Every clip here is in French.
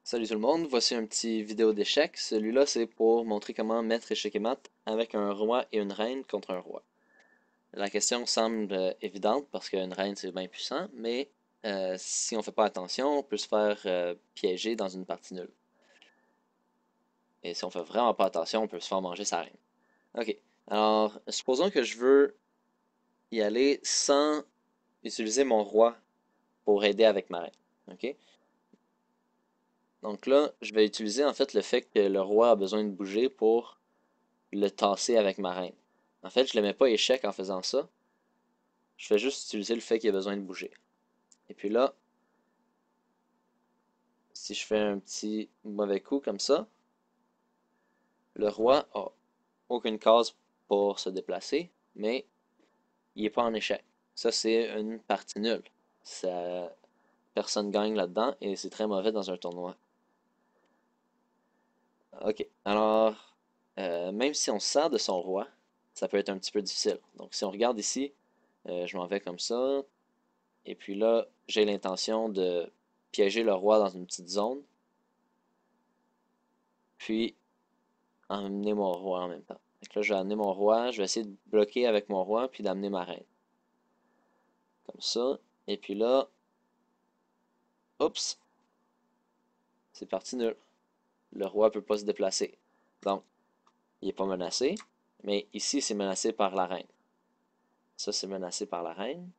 Salut tout le monde, voici un petit vidéo d'échecs. Celui-là, c'est pour montrer comment mettre échec et mat avec un roi et une reine contre un roi. La question semble évidente parce qu'une reine, c'est bien puissant, mais si on fait pas attention, on peut se faire piéger dans une partie nulle. Et si on fait vraiment pas attention, on peut se faire manger sa reine. Ok, alors supposons que je veux y aller sans utiliser mon roi pour aider avec ma reine. Ok, donc là, je vais utiliser en fait le fait que le roi a besoin de bouger pour le tasser avec ma reine. En fait, je ne le mets pas échec en faisant ça. Je fais juste utiliser le fait qu'il a besoin de bouger. Et puis là, si je fais un petit mauvais coup comme ça, le roi a aucune case pour se déplacer, mais il n'est pas en échec. Ça, c'est une partie nulle. Ça, personne gagne là-dedans et c'est très mauvais dans un tournoi. Ok, alors, même si on sert de son roi, ça peut être un petit peu difficile. Donc, si on regarde ici, je m'en vais comme ça, et puis là, j'ai l'intention de piéger le roi dans une petite zone, puis emmener mon roi en même temps. Donc là, je vais amener mon roi, je vais essayer de bloquer avec mon roi, puis d'amener ma reine. Comme ça. Et puis là, oups, c'est parti nul. Le roi ne peut pas se déplacer. Donc, il n'est pas menacé, mais ici, c'est menacé par la reine. Ça, c'est menacé par la reine.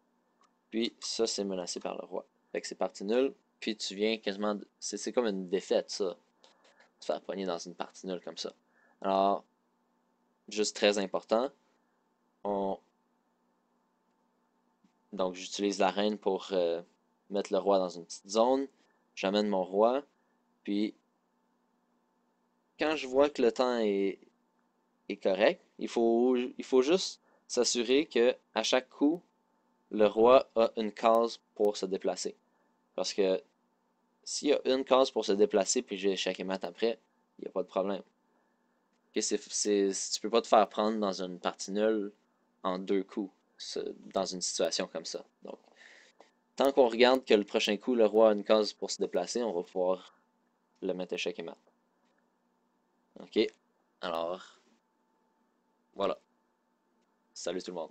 Puis ça, c'est menacé par le roi. Fait que c'est parti nul. Puis tu viens quasiment. C'est comme une défaite, ça. Se faire pogner dans une partie nulle comme ça. Alors, juste très important. On... Donc, j'utilise la reine pour mettre le roi dans une petite zone. J'amène mon roi. Puis, quand je vois que le temps est correct, il faut juste s'assurer que à chaque coup, le roi a une case pour se déplacer. Parce que s'il y a une case pour se déplacer, puis j'ai échec et mat après, il n'y a pas de problème. Okay, tu peux pas te faire prendre dans une partie nulle en deux coups, dans une situation comme ça. Donc, tant qu'on regarde que le prochain coup, le roi a une case pour se déplacer, on va pouvoir le mettre échec et mat. Ok, alors, voilà. Salut tout le monde.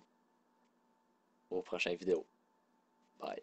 Au prochain vidéo. Bye.